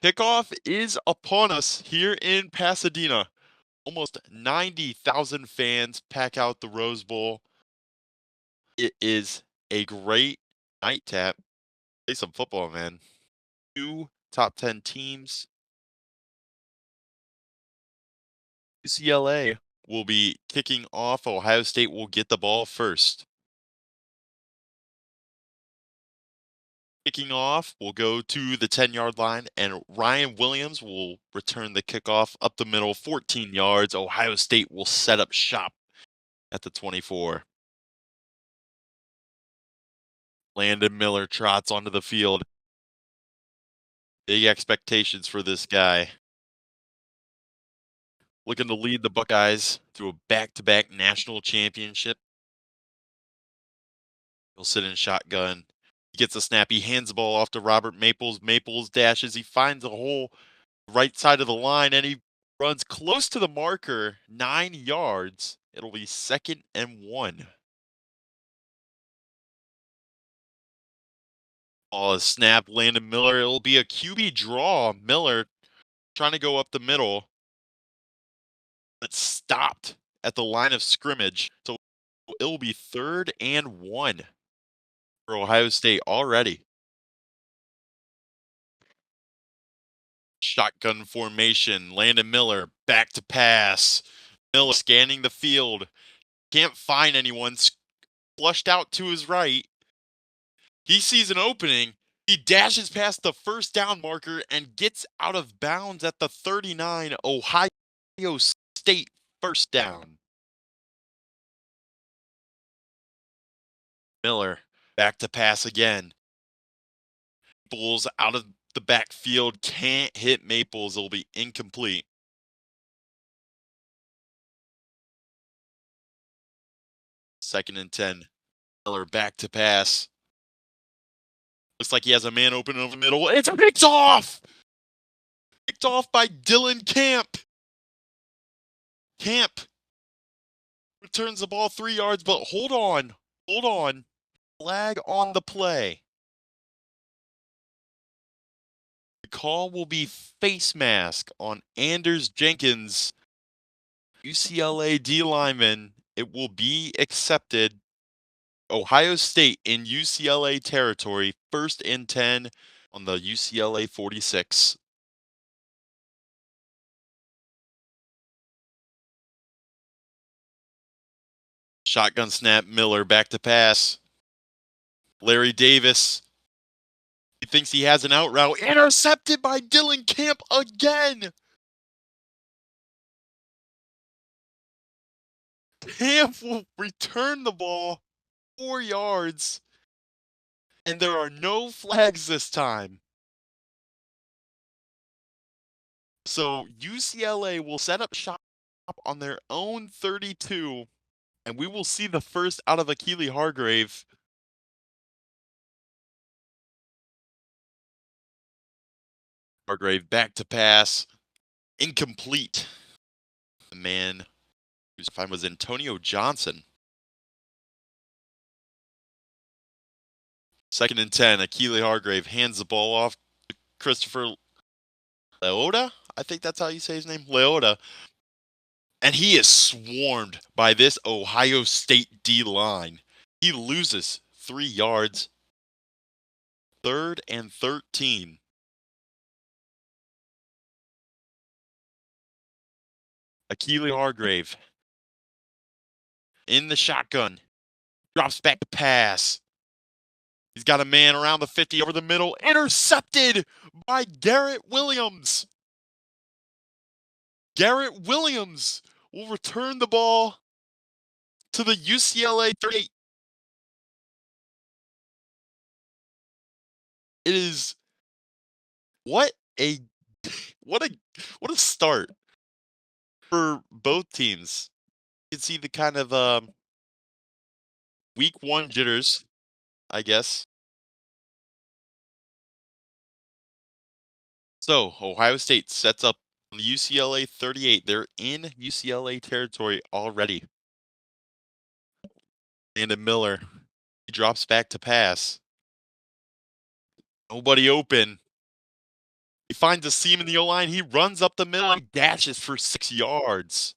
Kickoff is upon us here in Pasadena. Almost 90,000 fans pack out the Rose Bowl. It is a great night to play some football, man. Two top 10 teams. UCLA will be kicking off. Ohio State will get the ball first. Kicking off, will go to the 10-yard line, and Ryan Williams will return the kickoff up the middle, 14 yards. Ohio State will set up shop at the 24. Landon Miller trots onto the field. Big expectations for this guy. Looking to lead the Buckeyes to a back-to-back national championship. He'll sit in shotgun. He gets a snap. He hands the ball off to Robert Maples. Maples dashes. He finds a hole right side of the line, and he runs close to the marker, 9 yards. It'll be 2nd and 1. Ball is snapped. Landon Miller. It'll be a QB draw. Miller trying to go up the middle. But stopped at the line of scrimmage. So it'll be 3rd and 1 for Ohio State already. Shotgun formation. Landon Miller back to pass. Miller scanning the field. Can't find anyone. Flushed out to his right. He sees an opening. He dashes past the first down marker and gets out of bounds at the 39. Ohio State first down. Miller back to pass again. Bulls out of the backfield, can't hit Maples. It'll be incomplete. Second and 10. Miller back to pass. Looks like he has a man open over the middle. It's picked off! Picked off by Dylan Camp. Camp returns the ball 3 yards, but hold on. Hold on. Flag on the play. The call will be face mask on Anders Jenkins, UCLA D lineman. It will be accepted. Ohio State in UCLA territory, 1st and 10 on the UCLA 46. Shotgun snap, Miller back to pass. Larry Davis. He thinks he has an out route. Intercepted by Dylan Camp again. Camp will return the ball 4 yards. And there are no flags this time. So UCLA will set up shop on their own 32. And we will see the first out of Akili Hargrave. Hargrave back to pass. Incomplete. The man whose find was Antonio Johnson. 2nd and 10. Akili Hargrave hands the ball off to Christopher Leota. I think that's how you say his name. Leota. And he is swarmed by this Ohio State D line. He loses 3 yards. 3rd and 13. Akili Hargrave in the shotgun. Drops back to pass. He's got a man around the 50 over the middle. Intercepted by Garrett Williams. Garrett Williams will return the ball to the UCLA 38. It is what a what a start for both teams. You can see the kind of week 1 jitters, I guess. So Ohio State sets up on the UCLA 38. They're in UCLA territory already. Landon Miller, he drops back to pass. Nobody open. He finds a seam in the O-line. He runs up the middle and dashes for 6 yards.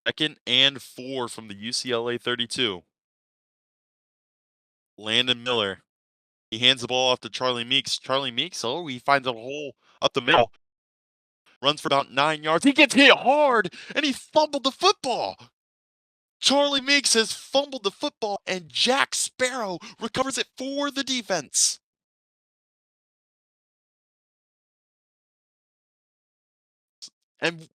Second and 4 from the UCLA 32. Landon Miller. He hands the ball off to Charlie Meeks. Charlie Meeks, oh, he finds a hole up the middle. Runs for about 9 yards. He gets hit hard, and he fumbled the football. Charlie Meeks has fumbled the football, and Jack Sparrow recovers it for the defense. And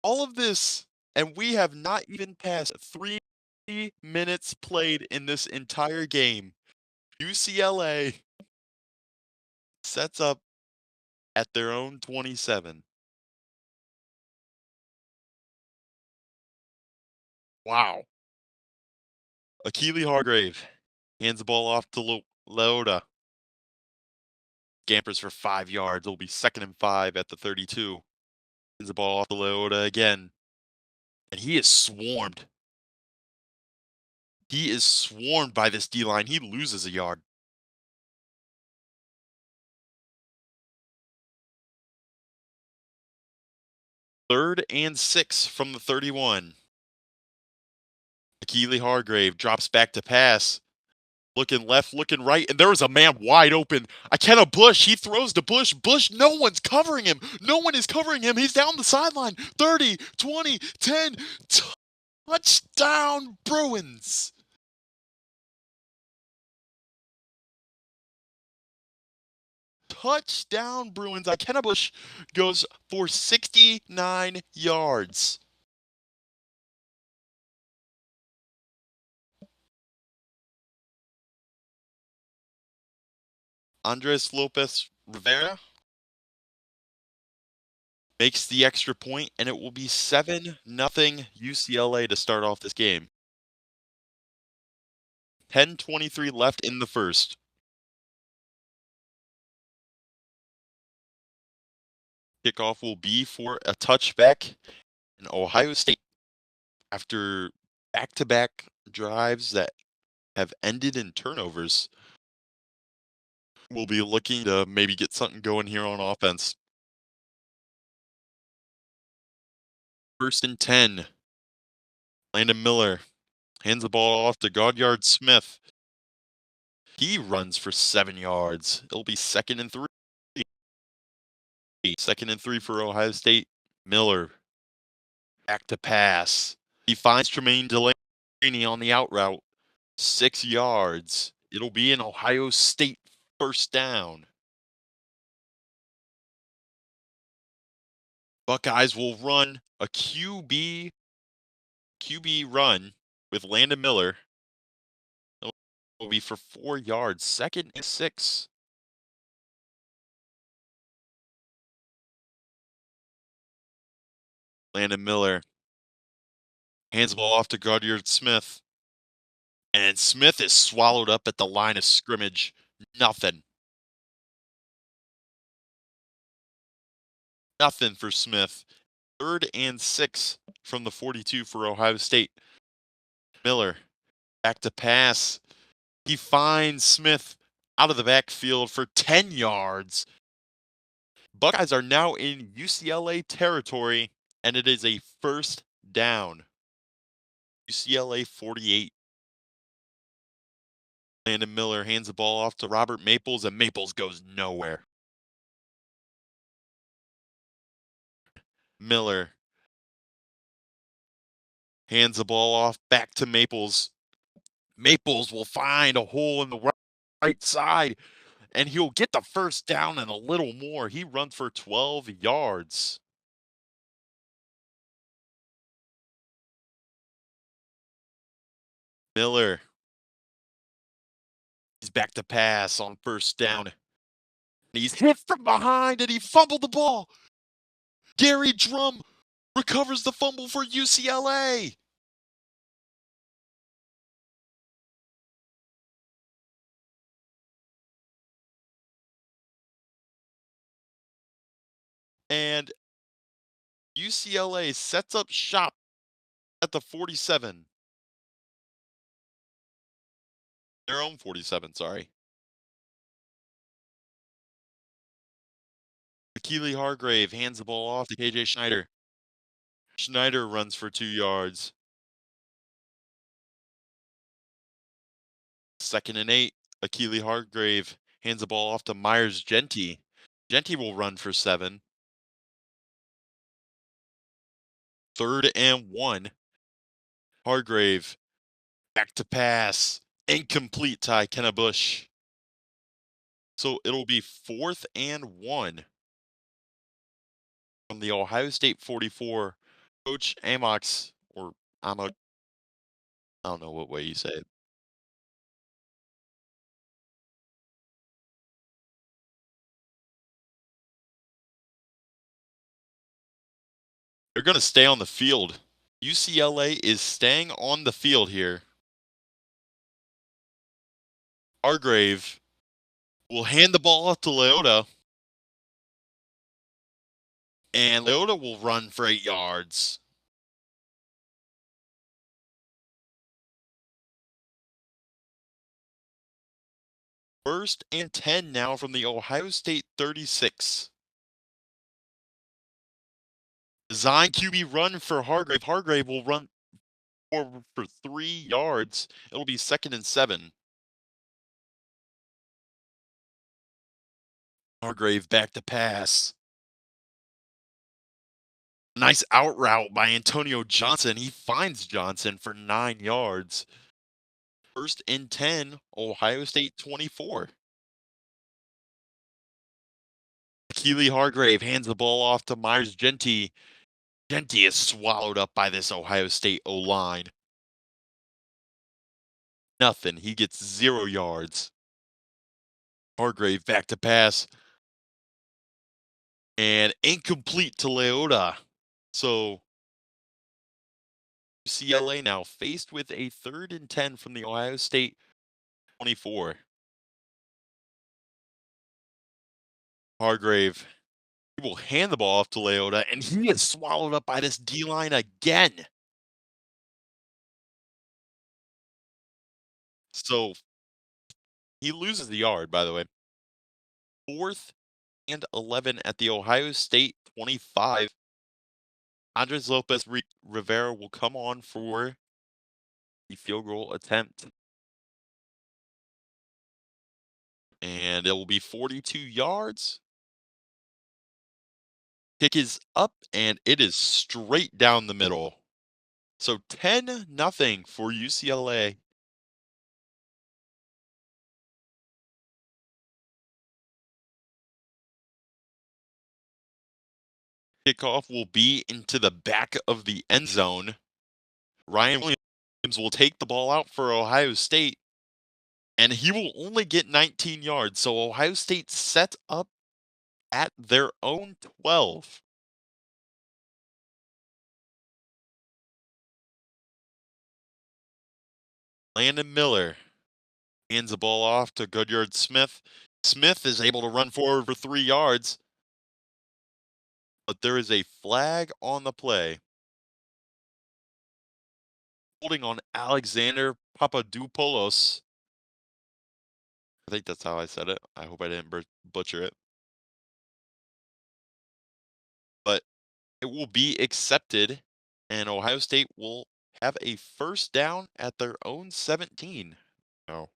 all of this, and we have not even passed 3 minutes played in this entire game. UCLA sets up at their own 27. Wow. Akili Hargrave hands the ball off to Leota. Scampers for 5 yards. It'll be 2nd and 5 at the 32. Hands the ball off to Leota again. And he is swarmed. He is swarmed by this D-line. He loses a yard. 3rd and 6 from the 31. Akili Hargrave drops back to pass. Looking left, looking right, and there was a man wide open. Ikenna Bush, he throws to Bush. Bush, no one's covering him. No one is covering him. He's down the sideline. 30, 20, 10. Touchdown, Bruins. Touchdown, Bruins. Ikenna Bush goes for 69 yards. Andres Lopez Rivera makes the extra point, and it will be 7-0 UCLA to start off this game. 10:23 left in the first. Kickoff will be for a touchback, and Ohio State, after back-to-back drives that have ended in turnovers, will be looking to maybe get something going here on offense. 1st and 10. Landon Miller hands the ball off to Goddard Smith. He runs for 7 yards. It'll be 2nd and 3. 2nd and 3 for Ohio State. Miller back to pass. He finds Tremaine Delaney on the out route. 6 yards. It'll be an Ohio State 1st down. Buckeyes will run a QB run with Landon Miller. It'll be for 4 yards. 2nd and 6. Landon Miller hands the ball off to Goddard Smith. And Smith is swallowed up at the line of scrimmage. Nothing. Nothing for Smith. 3rd and 6 from the 42 for Ohio State. Miller back to pass. He finds Smith out of the backfield for 10 yards. Buckeyes are now in UCLA territory, and it is a 1st down. UCLA 48. Landon Miller hands the ball off to Robert Maples, and Maples goes nowhere. Miller hands the ball off back to Maples. Maples will find a hole in the right side, and he'll get the 1st down and a little more. He runs for 12 yards. Miller, he's back to pass on 1st down. He's hit from behind, and he fumbled the ball. Gary Drum recovers the fumble for UCLA. And UCLA sets up shop at the 47. Their own 47, sorry. Keely Hargrave hands the ball off to KJ Schneider. Schneider runs for 2 yards. 2nd and 8. Akili Hargrave hands the ball off to Myers Genty. Genty will run for 7. 3rd and 1. Hargrave back to pass. Incomplete to Kenna Bush. So it'll be 4th and 1 from the Ohio State 44. Coach Amox, or Amok, I don't know what way you say it. They're going to stay on the field. UCLA is staying on the field here. Hargrave will hand the ball off to Leota, and Leota will run for 8 yards. First and 10 now from the Ohio State 36. Design QB run for Hargrave. Hargrave will run for 3 yards. It'll be 2nd and 7. Hargrave back to pass. Nice out route by Antonio Johnson. He finds Johnson for 9 yards. 1st and 10, Ohio State 24. Keely Hargrave hands the ball off to Myers Genty. Genty is swallowed up by this Ohio State O-line. Nothing. He gets 0 yards. Hargrave back to pass. And incomplete to Leota. So UCLA now faced with a 3rd and 10 from the Ohio State 24. Hargrave, he will hand the ball off to Leota, and he is swallowed up by this D-line again. So he loses the yard, by the way. 4th and 11 at the Ohio State 25. Andres Lopez Rivera will come on for the field goal attempt. And it will be 42 yards. Kick is up, and it is straight down the middle. So 10-0 for UCLA. Kickoff will be into the back of the end zone. Ryan Williams will take the ball out for Ohio State, and he will only get 19 yards. So Ohio State set up at their own 12. Landon Miller hands the ball off to Goodyard Smith. Smith is able to run forward for 3 yards, but there is a flag on the play. Holding on Alexander Papadopoulos. I think that's how I said it. I hope I didn't butcher it. But it will be accepted, and Ohio State will have a first down at their own 17. No.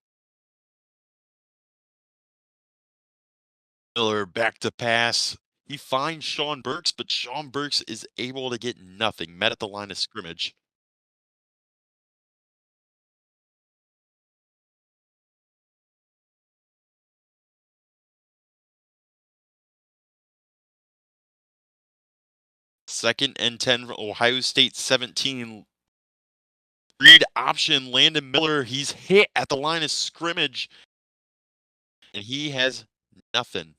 Miller back to pass. He finds Sean Burks, but Sean Burks is able to get nothing. Met at the line of scrimmage. Second and 10 for Ohio State 17. Read option, Landon Miller. He's hit at the line of scrimmage, and he has nothing.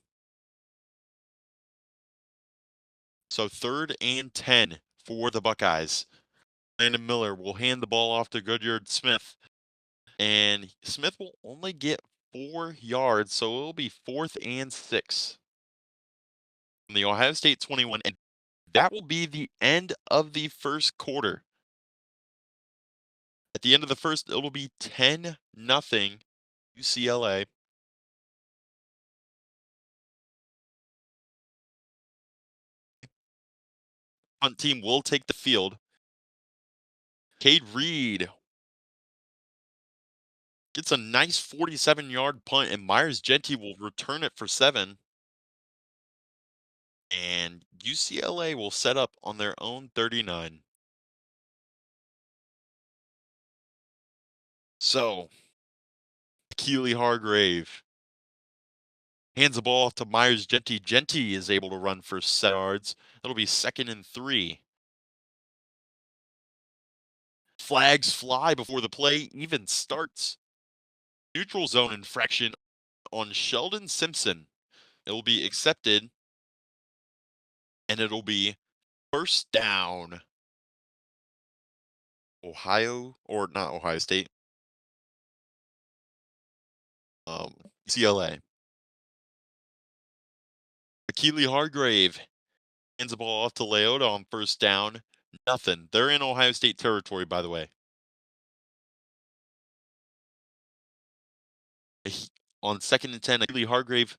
So 3rd and 10 for the Buckeyes. Landon Miller will hand the ball off to Goodyard Smith, and Smith will only get 4 yards, so it'll be 4th and 6 from the Ohio State 21, and that will be the end of the first quarter. At the end of the first, it'll be 10-0 UCLA. Punt team will take the field. Cade Reed gets a nice 47-yard punt, and Myers Genty will return it for 7. And UCLA will set up on their own 39. So, Keely Hargrave hands the ball off to Myers Genty. Genty is able to run for 7 yards. It'll be 2nd and 3. Flags fly before the play even starts. Neutral zone infraction on Sheldon Simpson. It will be accepted, and it'll be first down. Ohio, or not Ohio State, UCLA. Keely Hargrave hands the ball off to Leota on first down. Nothing. They're in Ohio State territory, by the way. On 2nd and 10, Keely Hargrave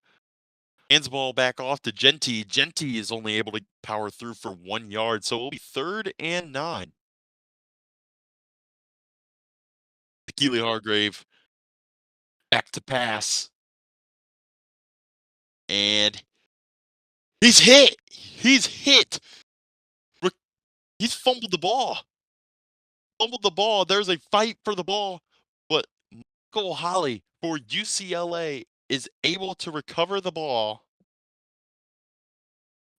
hands the ball back off to Genty. Genty is only able to power through for 1 yard, so it'll be 3rd and 9. Keely Hargrave back to pass. And he's hit. He's hit. He's fumbled the ball. There's a fight for the ball, but Michael Holly for UCLA is able to recover the ball.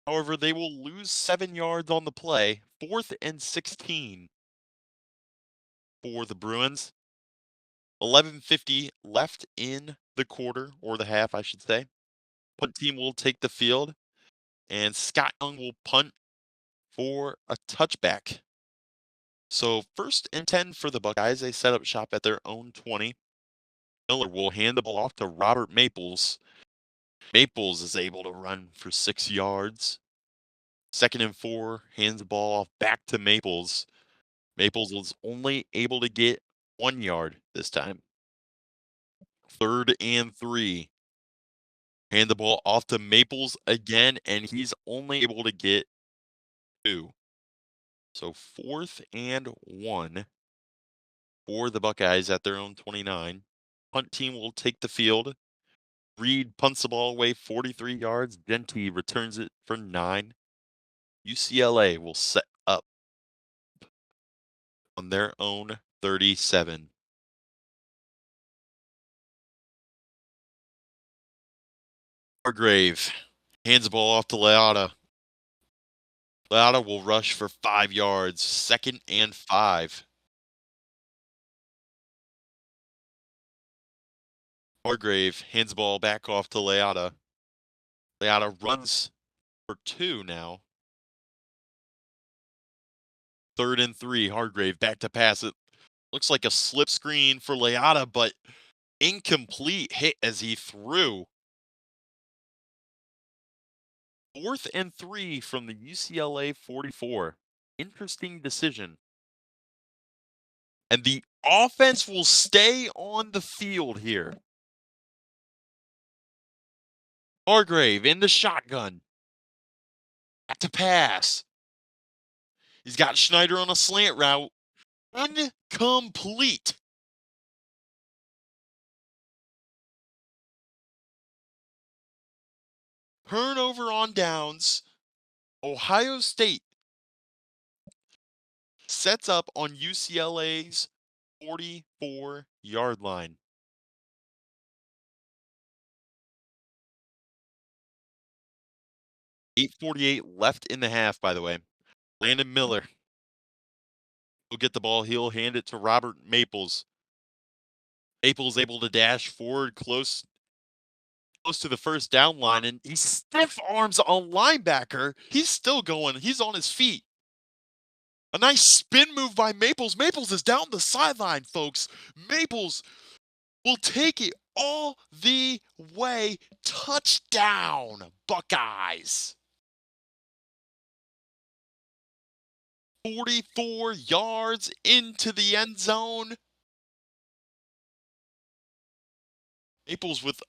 However, they will lose 7 yards on the play. 4th and 16 for the Bruins. 11:50 left in the quarter, or the half, I should say. Punt team will take the field, and Scott Young will punt for a touchback. So 1st and 10 for the Buckeyes. They set up shop at their own 20. Miller will hand the ball off to Robert Maples. Maples is able to run for 6 yards. 2nd and 4, hands the ball off back to Maples. Maples was only able to get 1 yard this time. 3rd and 3. Hand the ball off to Maples again, and he's only able to get 2. So 4th and 1 for the Buckeyes at their own 29. Punt team will take the field. Reed punts the ball away 43 yards. Genty returns it for 9. UCLA will set up on their own 37. Hargrave hands the ball off to Leota. Leota will rush for 5 yards. 2nd and 5. Hargrave hands the ball back off to Leota. Leota runs for 2 now. 3rd and 3. Hargrave back to pass. It looks like a slip screen for Leota, but incomplete hit as he threw. 4th and 3 from the UCLA 44. Interesting decision. And the offense will stay on the field here. Hargrave in the shotgun. Back to pass. He's got Schneider on a slant route. Incomplete. Turnover on downs. Ohio State sets up on UCLA's 44-yard line. 8:48 left in the half, by the way. Landon Miller will get the ball. He'll hand it to Robert Maples. Maples able to dash forward close to the first down line, and he stiff arms a linebacker. He's still going. He's on his feet. A nice spin move by Maples. Maples is down the sideline, folks. Maples will take it all the way. Touchdown, Buckeyes. 44 yards into the end zone. Maples with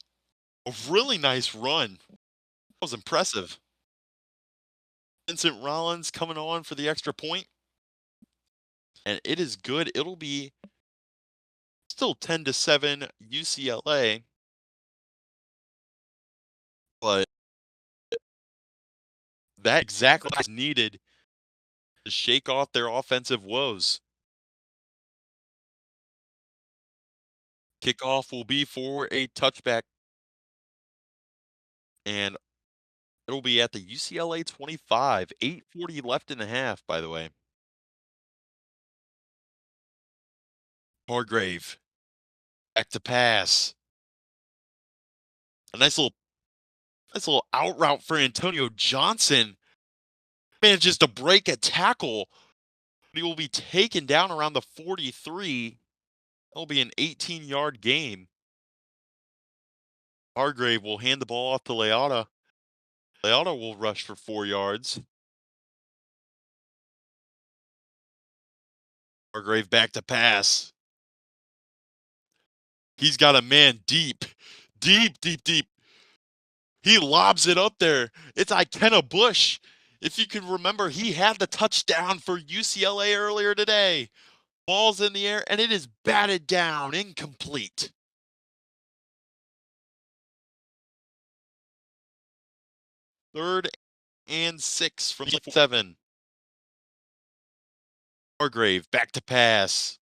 a really nice run. That was impressive. Vincent Rollins coming on for the extra point, and it is good. It'll be still 10-7 UCLA, but that exactly is needed to shake off their offensive woes. Kickoff will be for a touchback, and it'll be at the UCLA 25. 8:40 left in the half, by the way. Hargrave back to pass. A nice little out route for Antonio Johnson. Manages to break a tackle. He will be taken down around the 43. It'll be an 18-yard game. Hargrave will hand the ball off to Leota. Leota will rush for 4 yards. Hargrave back to pass. He's got a man deep. Deep, deep, deep. He lobs it up there. It's Ikenna Bush. If you can remember, he had the touchdown for UCLA earlier today. Ball's in the air, and it is batted down, incomplete. Third and 6 from 7. Hargrave back to pass.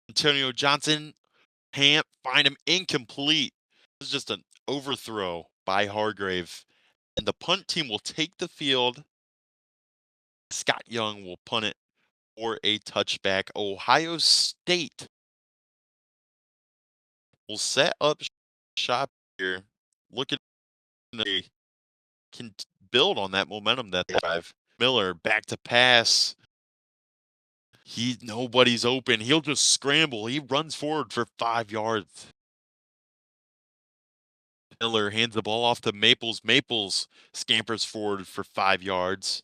Antonio Johnson can't find him, incomplete. This is just an overthrow by Hargrave. And the punt team will take the field. Scott Young will punt it for a touchback. Ohio State will set up shop here. Looking they can build on that momentum that they have. Miller back to pass. Nobody's open. He'll just scramble. He runs forward for 5 yards. Miller hands the ball off to Maples. Maples scampers forward for 5 yards.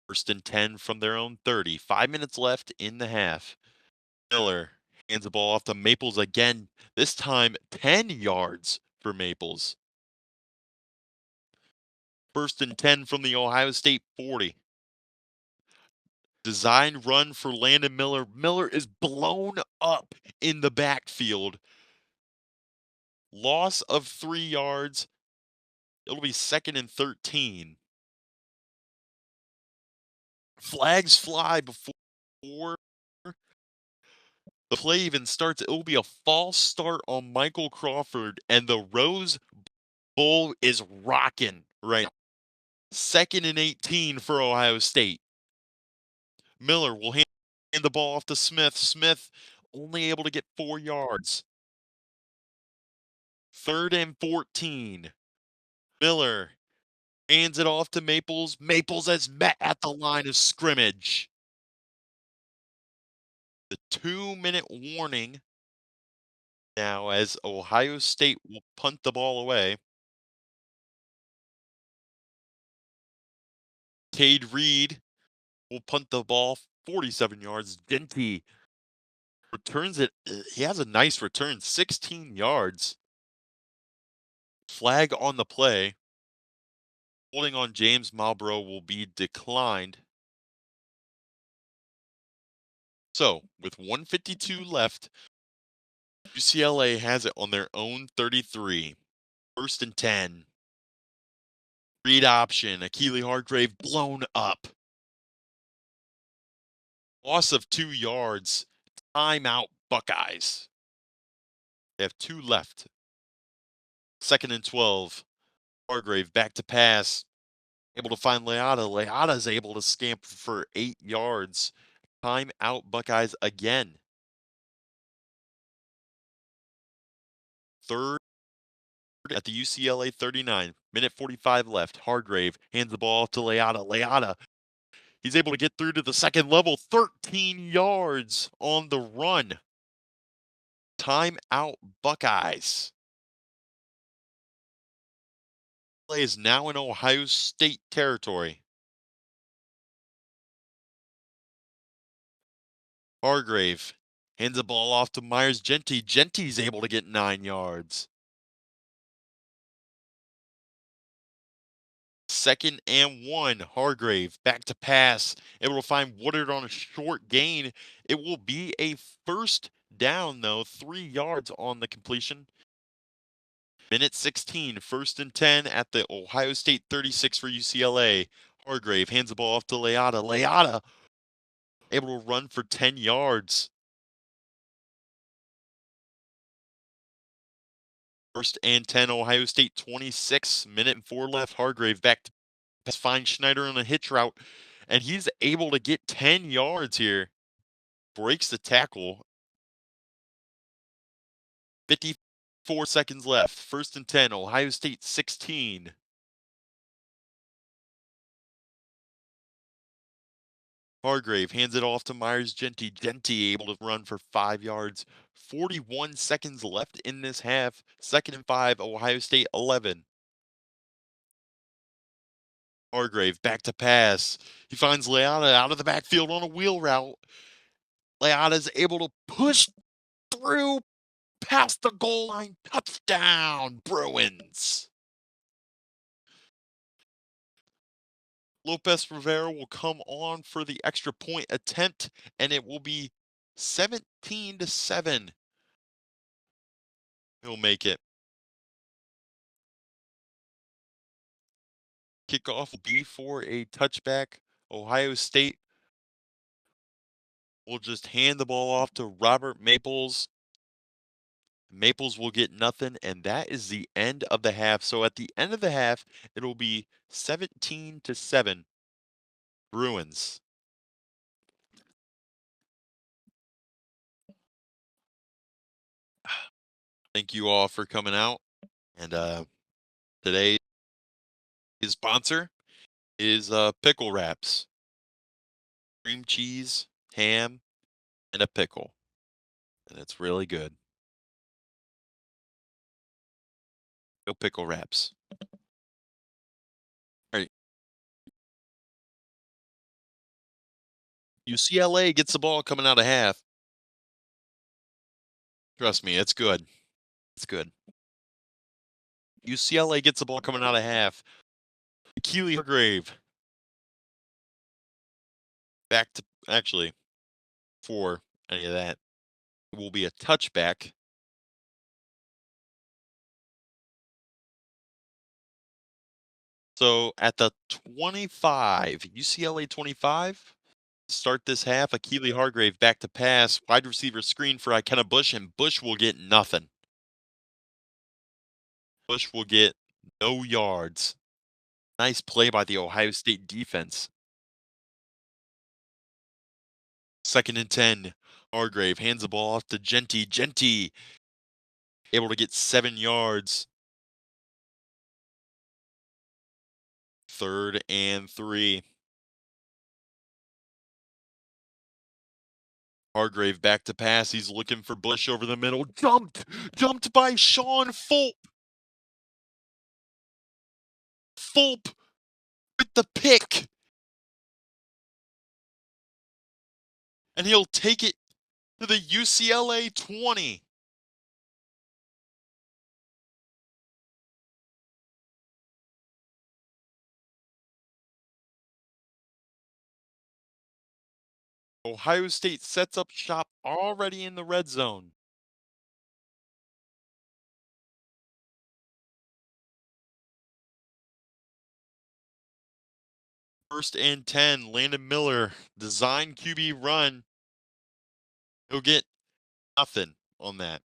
First and 10 from their own 30. 5 minutes left in the half. Miller hands the ball off to Maples again. This time 10 yards for Maples. First and 10 from the Ohio State 40. Design run for Landon Miller. Miller is blown up in the backfield. Loss of 3 yards. It'll be second and 13. Flags fly before the play even starts. It will be a false start on Michael Crawford, and the Rose Bowl is rocking right now. Second and 18 for Ohio State. Miller will hand the ball off to Smith. Smith only able to get 4 yards. Third and 14. Miller hands it off to Maples. Maples has met at the line of scrimmage. The 2-minute warning now as Ohio State will punt the ball away. Cade Reed will punt the ball 47 yards. Denty returns it. He has a nice return, 16 yards. Flag on the play. Holding on James Marlborough will be declined. So, with 1:52 left, UCLA has it on their own 33. First and 10. Read option. Akili Hargrave blown up. Loss of 2 yards. Timeout Buckeyes. They have 2 left. Second and 12. Hargrave back to pass. Able to find Leota. Leota is able to scamper for 8 yards. Timeout Buckeyes again. Third at the UCLA 39. Minute 45 left. Hargrave hands the ball to Leota. Leota, he's able to get through to the second level. 13 yards on the run. Timeout Buckeyes. Play is now in Ohio State territory. Hargrave Hands the ball off to Myers Genty. Genty's able to get 9 yards. 2nd and 1. Hargrave back to pass. Able to find Woodard on a short gain. It will be a first down, though. 3 yards on the completion. Minute 16, 1st and 10 at the Ohio State 36 for UCLA. Hargrave hands the ball off to Leata. Leata able to run for 10 yards. 1st and 10, Ohio State 26, minute and 4 left. Hargrave back to pass, find Schneider on a hitch route, and he's able to get 10 yards here. Breaks the tackle. 54 seconds left. 1st and 10, Ohio State 16. Hargrave hands it off to Myers Genty. Genty able to run for 5 yards. 41 seconds left in this half. 2nd and 5, Ohio State 11. Hargrave back to pass. He finds Leata out of the backfield on a wheel route. Leata's able to push through past the goal line. Touchdown, Bruins. Lopez Rivera will come on for the extra point attempt, and it will be 17-7. He'll make it. Kickoff will be for a touchback. Ohio State will just hand the ball off to Robert Maples. Maples will get nothing, and that is the end of the half. So at the end of the half, it'll be 17-7 Bruins. Thank you all for coming out. And today's sponsor is pickle wraps. Cream cheese, ham, and a pickle. And it's really good. Go pickle wraps. All right. UCLA gets the ball coming out of half. Trust me, it's good. It's good. UCLA gets the ball coming out of half. Keely Hargrave. Back to, actually, for any of that, it will be a touchback. So at the 25, UCLA 25, start this half. Keely Hargrave back to pass. Wide receiver screen for Ikenna Bush, and Bush will get nothing. Bush will get no yards. Nice play by the Ohio State defense. 2nd and 10. Hargrave hands the ball off to Genty. Genty able to get 7 yards. 3rd and 3. Hargrave back to pass. He's looking for Bush over the middle. Jumped by Sean Fulp. Fulp with the pick. And he'll take it to the UCLA 20. Ohio State sets up shop already in the red zone. First and 10, Landon Miller, design QB run. He'll get nothing on that.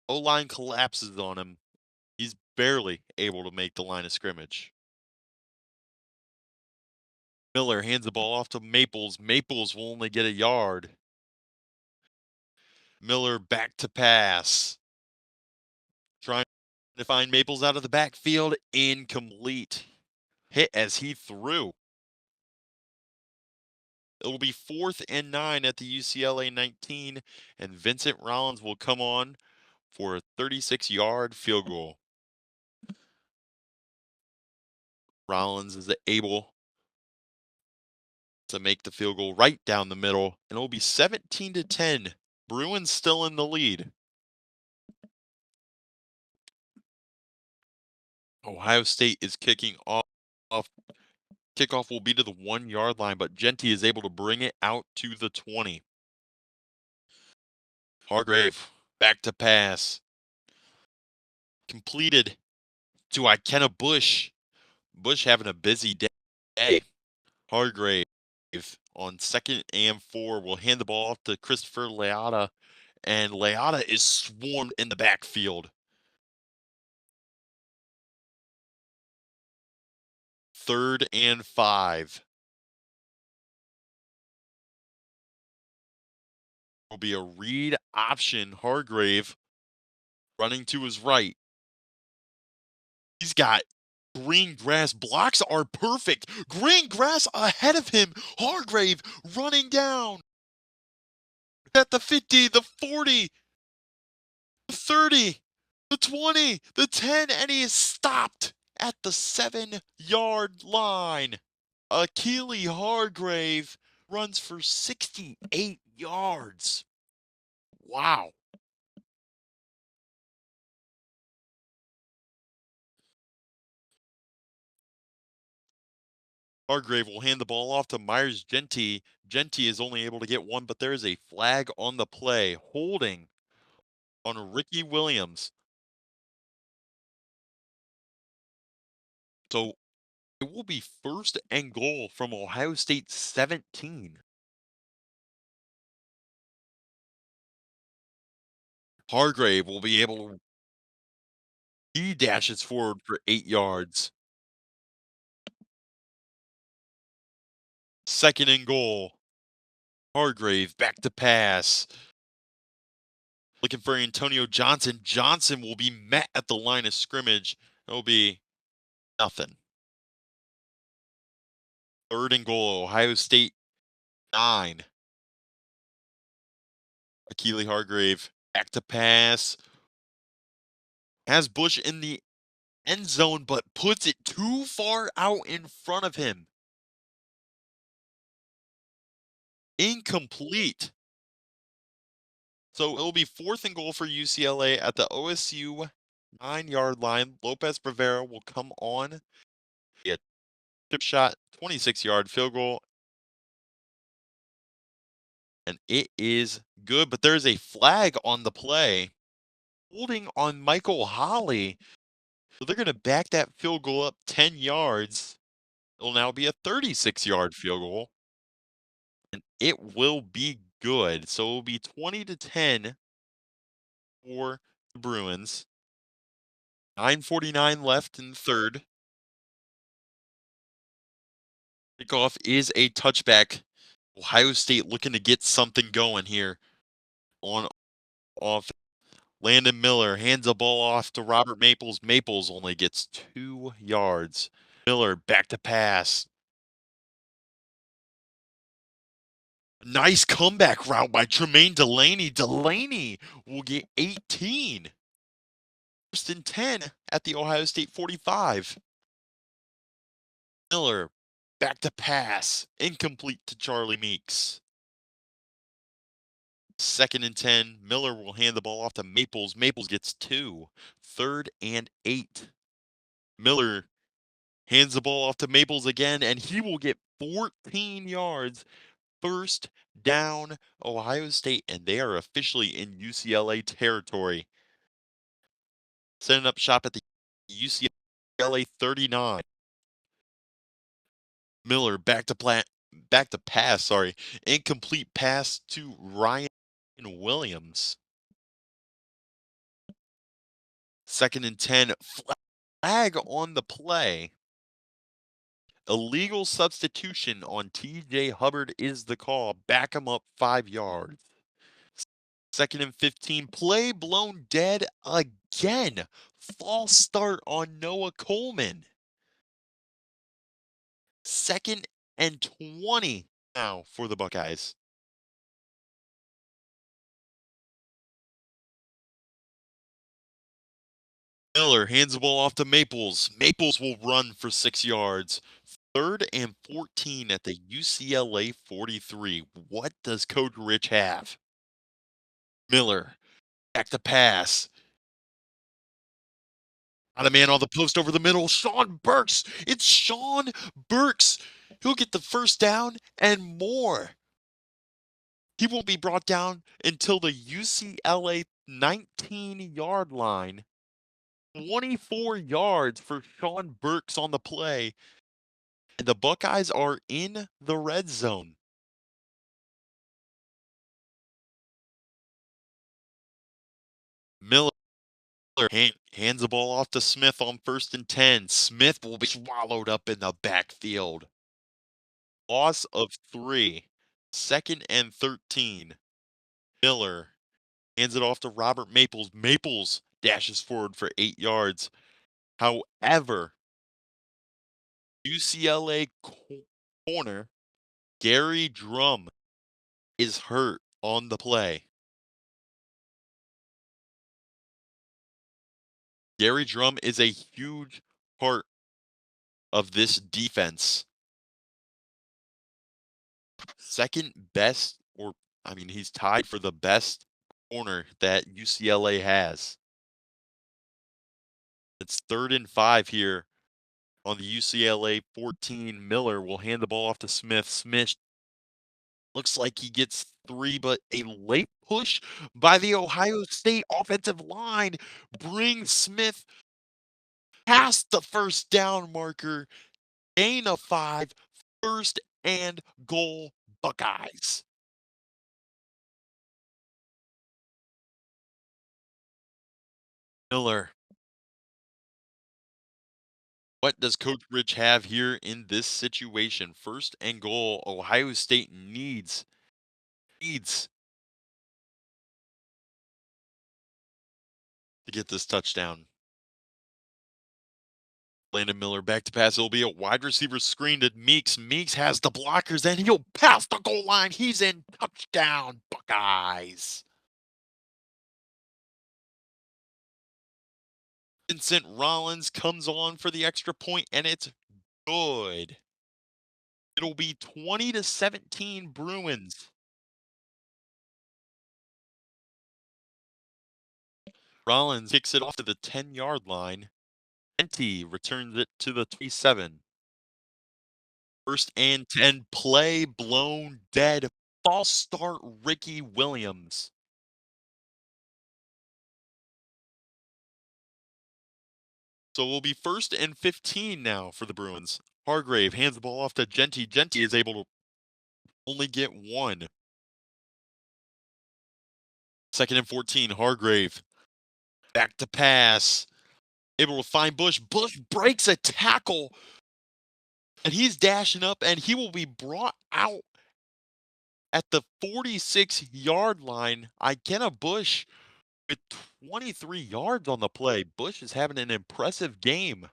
O-line collapses on him. He's barely able to make the line of scrimmage. Miller hands the ball off to Maples. Maples will only get a yard. Miller back to pass. Trying to find Maples out of the backfield. Incomplete. Hit as he threw. It'll be 4th and 9 at the UCLA 19, and Vincent Rollins will come on for a 36-yard field goal. Rollins is able to make the field goal right down the middle, and it'll be 17-10. Bruins still in the lead. Ohio State is kicking off. Kickoff will be to the 1-yard line, but Genty is able to bring it out to the 20. Hargrave back to pass. Completed to Ikenna Bush. Bush having a busy day. Hargrave on 2nd and 4 will hand the ball off to Christopher Leata, and Leata is swarmed in the backfield. 3rd and 5. Will be a read option. Hargrave running to his right. He's got green grass. Blocks are perfect. Green grass ahead of him. Hargrave running down at the 50, the 40, the 30, the 20, the 10, and he is stopped at the 7-yard line. Achille Hargrave runs for 68 yards. Wow. Hargrave will hand the ball off to Myers Genty. Genty is only able to get one, but there is a flag on the play. Holding on Ricky Williams. So it will be 1st and goal from Ohio State 17. Hargrave will be able to, he dashes forward for 8 yards. 2nd and goal. Hargrave back to pass. Looking for Antonio Johnson. Johnson will be met at the line of scrimmage. It'll be nothing. 3rd and goal. Ohio State 9. Achille Hargrave back to pass. Has Bush in the end zone, but puts it too far out in front of him. Incomplete. So it'll be 4th and goal for UCLA at the OSU 9-yard line. Lopez Rivera will come on. A chip shot, 26-yard field goal. And it is good, but there's a flag on the play. Holding on Michael Holly. So they're going to back that field goal up 10 yards. It'll now be a 36-yard field goal. And it will be good. So it will be 20-10 for the Bruins. 9:49 left in the 3rd. Kickoff is a touchback. Ohio State looking to get something going here on off. Landon Miller hands the ball off to Robert Maples. Maples only gets 2 yards. Miller back to pass. Nice comeback route by Tremaine Delaney. Delaney will get 18. 1st and 10 at the Ohio State 45. Miller back to pass. Incomplete to Charlie Meeks. 2nd and 10. Miller will hand the ball off to Maples. Maples gets 2. 3rd and 8. Miller hands the ball off to Maples again, and he will get 14 yards. 1st down, Ohio State, and they are officially in UCLA territory. Setting up shop at the UCLA 39. Miller back to pass, sorry. Incomplete pass to Ryan Williams. 2nd and 10. Flag on the play. Illegal substitution on TJ Hubbard is the call. Back him up 5 yards. 2nd and 15. Play blown dead again. False start on Noah Coleman. 2nd and 20 now for the Buckeyes. Miller hands the ball off to Maples. Maples will run for 6 yards. 3rd and 14 at the UCLA 43. What does Coach Rich have? Miller, back to pass. Got a man on the post over the middle. Sean Burks. It's Sean Burks. He'll get the first down and more. He won't be brought down until the UCLA 19-yard line. 24 yards for Sean Burks on the play. And the Buckeyes are in the red zone. Miller hands the ball off to Smith on 1st and 10. Smith will be swallowed up in the backfield. Loss of 3. 2nd and 13. Miller hands it off to Robert Maples. Maples dashes forward for 8 yards. However, UCLA corner Gary Drum is hurt on the play. Gary Drum is a huge part of this defense. Second best, or I mean, he's tied for the best corner that UCLA has. It's 3rd and 5 here on the UCLA 14. Miller will hand the ball off to Smith. Smith looks like he gets 3, but a late push by the Ohio State offensive line brings Smith past the first down marker. Gain of 5, 1st and goal Buckeyes. Miller. What does Coach Rich have here in this situation? 1st and goal. Ohio State needs to get this touchdown. Landon Miller back to pass. It'll be a wide receiver screen to Meeks. Meeks has the blockers and he'll pass the goal line. He's in. Touchdown, Buckeyes. Vincent Rollins comes on for the extra point and it's good. It'll be 20-17 Bruins. Rollins kicks it off to the 10-yard line. Enti returns it to the 27. 1st and 10, play blown dead. False start, Ricky Williams. So we'll be 1st and 15 now for the Bruins. Hargrave hands the ball off to Genty. Genty is able to only get 1. 2nd and 14, Hargrave. Back to pass. Able to find Bush. Bush breaks a tackle. And he's dashing up and he will be brought out at the 46-yard line. Ikenna Bush with 23 yards on the play. Bush is having an impressive game.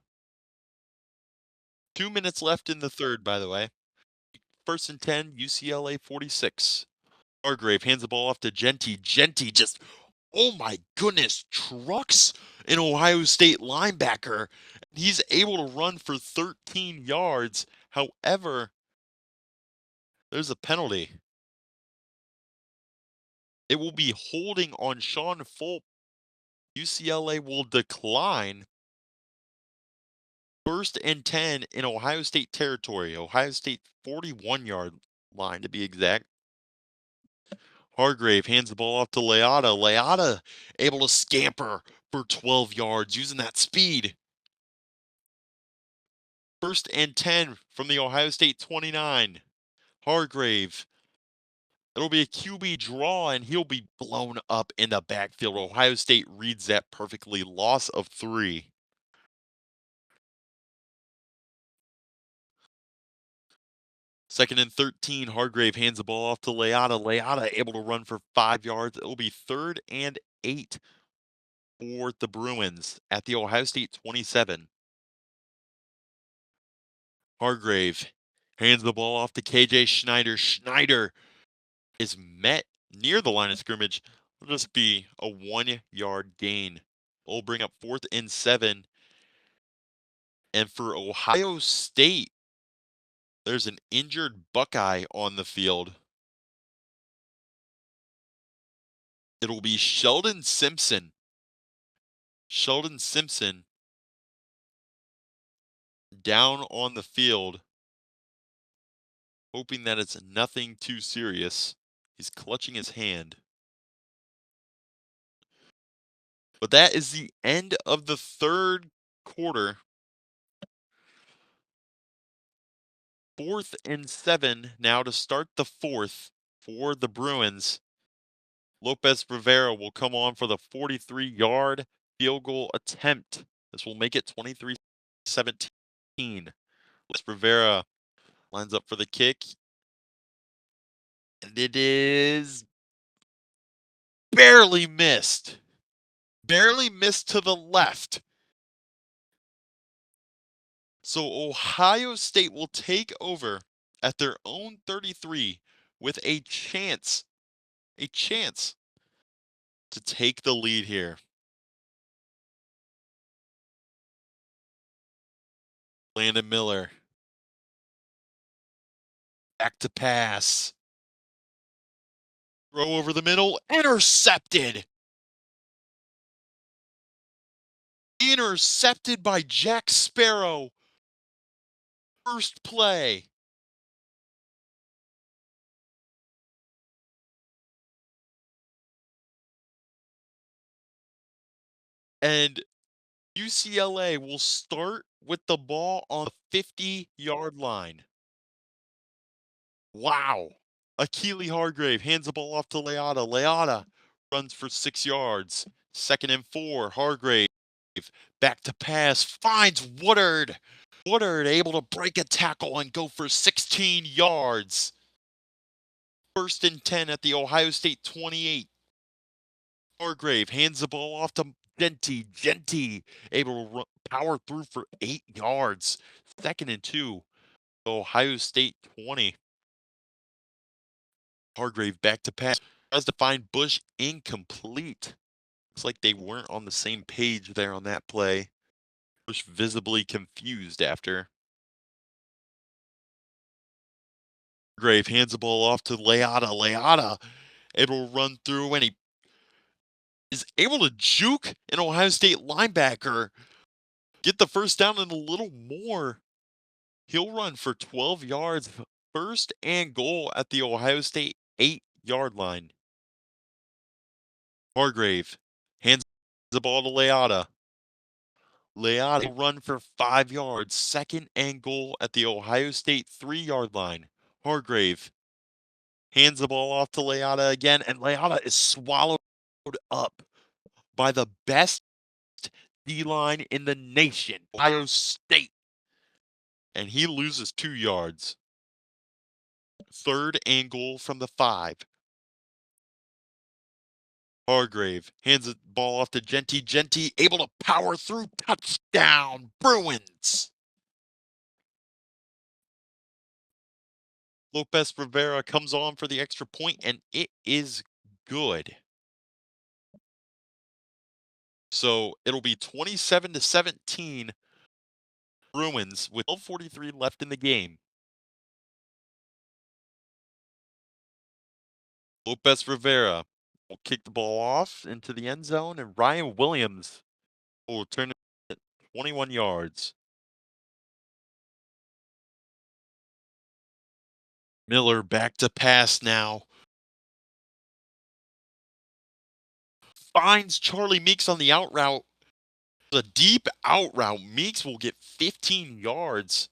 2 minutes left in the 3rd, by the way. 1st and 10, UCLA 46. Hargrave hands the ball off to Genty. Genty just, oh my goodness, trucks an Ohio State linebacker. He's able to run for 13 yards. However, there's a penalty. It will be holding on Sean Fulp. UCLA will decline. 1st and 10 in Ohio State territory. Ohio State 41-yard line to be exact. Hargrave hands the ball off to Leata. Leata able to scamper for 12 yards using that speed. 1st and 10 from the Ohio State 29. Hargrave. It'll be a QB draw, and he'll be blown up in the backfield. Ohio State reads that perfectly. Loss of 3. 2nd and 13. Hargrave hands the ball off to Leata. Leata able to run for 5 yards. It will be 3rd and 8 for the Bruins at the Ohio State 27. Hargrave hands the ball off to KJ Schneider. Schneider is met near the line of scrimmage. It'll just be a 1-yard gain. We'll bring up 4th and 7. And for Ohio State, There's an injured Buckeye on the field. It'll be Sheldon Simpson. Sheldon Simpson down on the field, hoping that it's nothing too serious. He's clutching his hand. But that is the end of the third quarter. 4th and 7 now to start the fourth for the Bruins. Lopez Rivera will come on for the 43-yard field goal attempt. This will make it 23-17. Lopez Rivera lines up for the kick. And it is barely missed. Barely missed to the left. So Ohio State will take over at their own 33 with a chance to take the lead here. Landon Miller. Back to pass. Throw over the middle. Intercepted. Intercepted by Jack Sparrow. First play. And UCLA will start with the ball on the 50-yard line. Wow. Akili Hargrave hands the ball off to Leata. Leata runs for 6 yards. 2nd and 4. Hargrave back to pass. Finds Woodard. Woodard able to break a tackle and go for 16 yards. 1st and 10 at the Ohio State 28. Hargrave hands the ball off to Genty. Genty able to power through for 8 yards. 2nd and 2. Ohio State 20. Hargrave back to pass. Tries to find Bush, incomplete. Looks like they weren't on the same page there on that play. Bush visibly confused after. Hargrave hands the ball off to Leata. Leata able to run through, and he is able to juke an Ohio State linebacker. Get the first down and a little more. He'll run for 12 yards. 1st and goal at the Ohio State 8-yard line. Hargrave hands the ball to Leata. Leata will run for 5 yards. 2nd and goal at the Ohio State 3-yard line. Hargrave hands the ball off to Leata again, and Leata is swallowed up by the best D-line in the nation, Ohio State. And he loses 2 yards. 3rd and goal from the 5. Hargrave hands the ball off to Genty. Genty able to power through. Touchdown, Bruins. Lopez Rivera comes on for the extra point, and it is good. So it'll be 27-17 Bruins with 12:43 left in the game. Lopez Rivera will kick the ball off into the end zone, and Ryan Williams will return it at 21 yards. Miller back to pass now. Finds Charlie Meeks on the out route. The deep out route. Meeks will get 15 yards.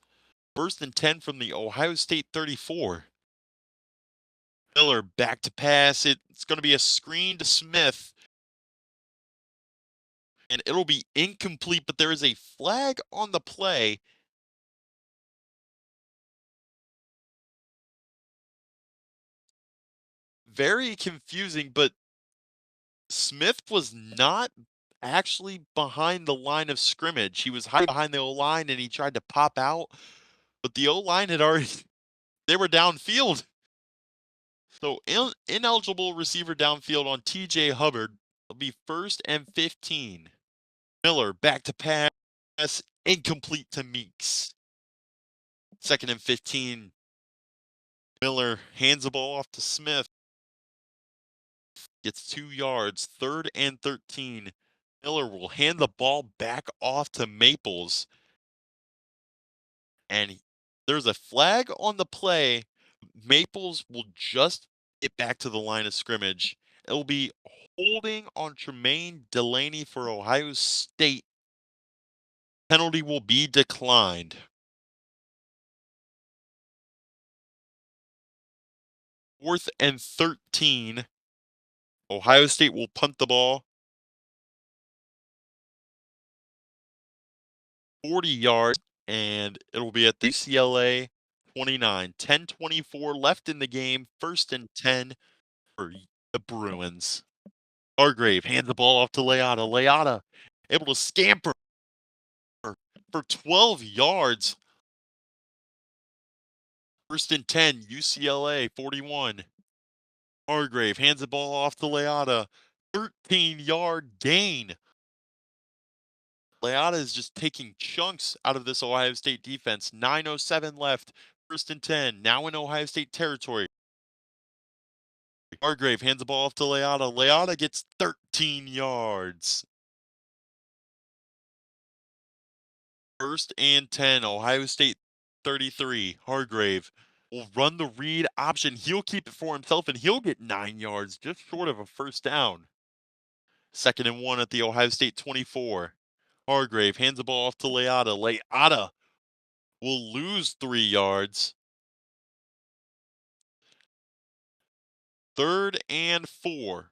1st and 10 from the Ohio State 34. Miller back to pass. It's going to be a screen to Smith. And it'll be incomplete, but there is a flag on the play. Very confusing, but Smith was not actually behind the line of scrimmage. He was hiding behind the O-line, and he tried to pop out, but the O-line had already, they were downfield. So ineligible receiver downfield on TJ Hubbard. It'll be 1st and 15. Miller back to pass, incomplete to Meeks. Second and 15. Miller hands the ball off to Smith. Gets 2 yards. Third and 13. Miller will hand the ball back off to Maples. And there's a flag on the play. Maples will just get back to the line of scrimmage. It will be holding on Tremaine Delaney for Ohio State. Penalty will be declined. 4th and 13. Ohio State will punt the ball 40 yards, and it'll be at the UCLA 29. 10:24 left in the game. 1st and 10 for the Bruins. Hargrave hands the ball off to Leata. Leata able to scamper for 12 yards. 1st and 10, UCLA 41. Hargrave hands the ball off to Leata. 13-yard gain. Leata is just taking chunks out of this Ohio State defense. 9:07 left. 1st and 10. Now in Ohio State territory. Hargrave hands the ball off to Leata. Leata gets 13 yards. 1st and 10. Ohio State 33. Hargrave will run the read option. He'll keep it for himself, and he'll get 9 yards, just short of a first down. 2nd and 1 at the Ohio State 24. Hargrave hands the ball off to Leata. Leata will lose 3 yards. 3rd and 4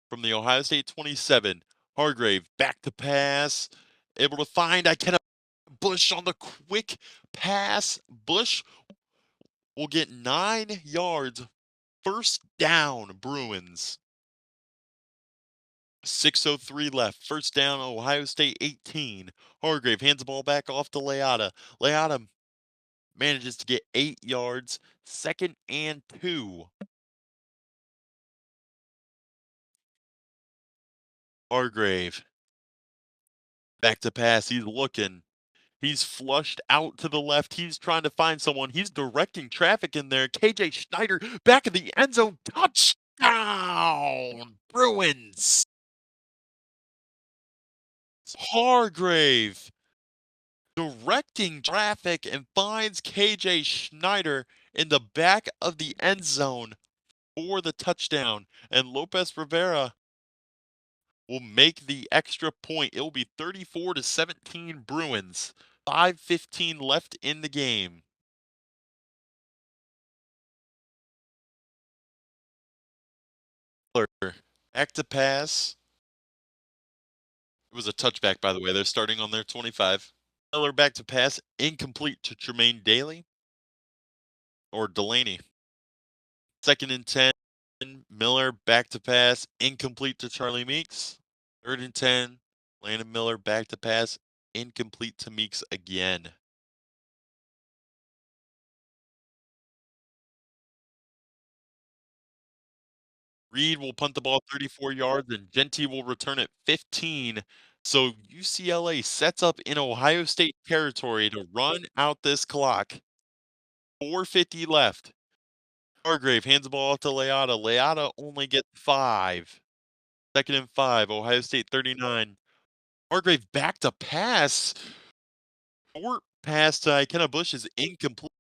from the Ohio State 27. Hargrave back to pass. Able to find Bush on the quick pass. Bush will get 9 yards. First down, Bruins. 6:03 left. First down, Ohio State 18. Hargrave hands the ball back off to Leata. Leata manages to get 8 yards. 2nd and 2. Hargrave back to pass. He's looking. He's flushed out to the left. He's trying to find someone. He's directing traffic in there. KJ Schneider back in the end zone. Touchdown! Bruins. Hargrave directing traffic and finds KJ Schneider in the back of the end zone for the touchdown. And Lopez Rivera will make the extra point. It will be 34-17 Bruins. 5:15 left in the game. Back to pass. It was a touchback, by the way. They're starting on their 25. Miller back to pass, incomplete to Tremaine Daly or Delaney. 2nd and 10. Miller back to pass, incomplete to Charlie Meeks. 3rd and 10. Landon Miller back to pass, incomplete to Meeks again. Reed will punt the ball 34 yards, and Genty will return it 15. So UCLA sets up in Ohio State territory to run out this clock. 4:50 left. Hargrave hands the ball off to Leata. Leata only gets 5. 2nd and 5. Ohio State 39. Hargrave back to pass. Short pass to Bush is incomplete.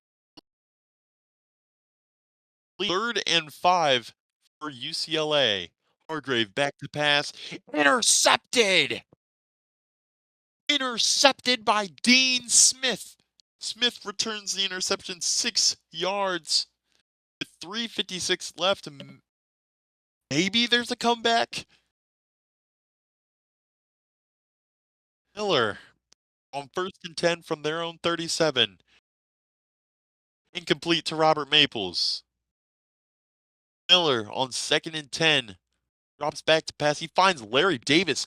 3rd and 5 for UCLA. Hargrave back to pass. Intercepted! Intercepted by Dean Smith. Smith returns the interception 6 yards. With 3:56 left. Maybe there's a comeback. Miller on 1st and 10 from their own 37. Incomplete to Robert Maples. Miller on 2nd and 10. Drops back to pass. He finds Larry Davis.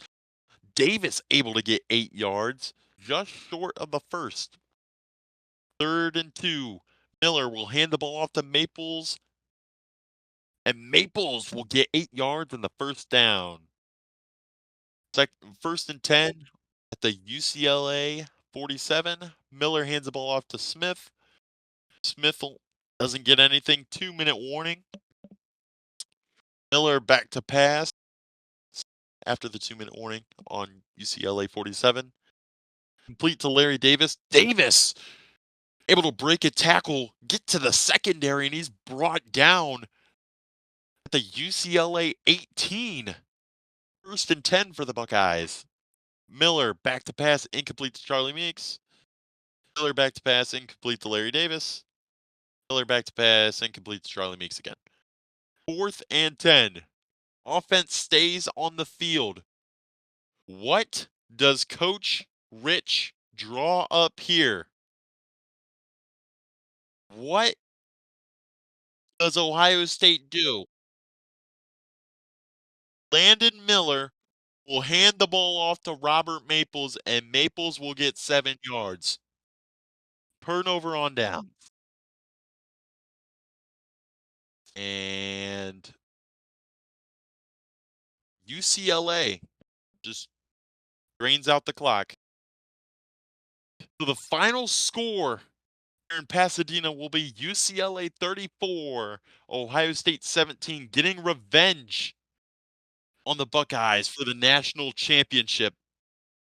Davis able to get 8 yards. Just short of the first. 3rd and 2. Miller will hand the ball off to Maples. And Maples will get 8 yards in the first down. 1st and 10 at the UCLA 47. Miller hands the ball off to Smith. Smith doesn't get anything. 2-minute warning. Miller back to pass after the 2-minute warning on UCLA 47. Complete to Larry Davis. Davis able to break a tackle, get to the secondary, and he's brought down at the UCLA 18. 1st and 10 for the Buckeyes. Miller back to pass, incomplete to Charlie Meeks. Miller back to pass, incomplete to Larry Davis. Miller back to pass, incomplete to Charlie Meeks again. 4th and 10. Offense stays on the field. What does Coach Rich draw up here? What does Ohio State do? Landon Miller will hand the ball off to Robert Maples, and Maples will get 7 yards. Turnover on down. And UCLA just drains out the clock. So the final score here in Pasadena will be UCLA 34, Ohio State 17, getting revenge on the Buckeyes for the national championship.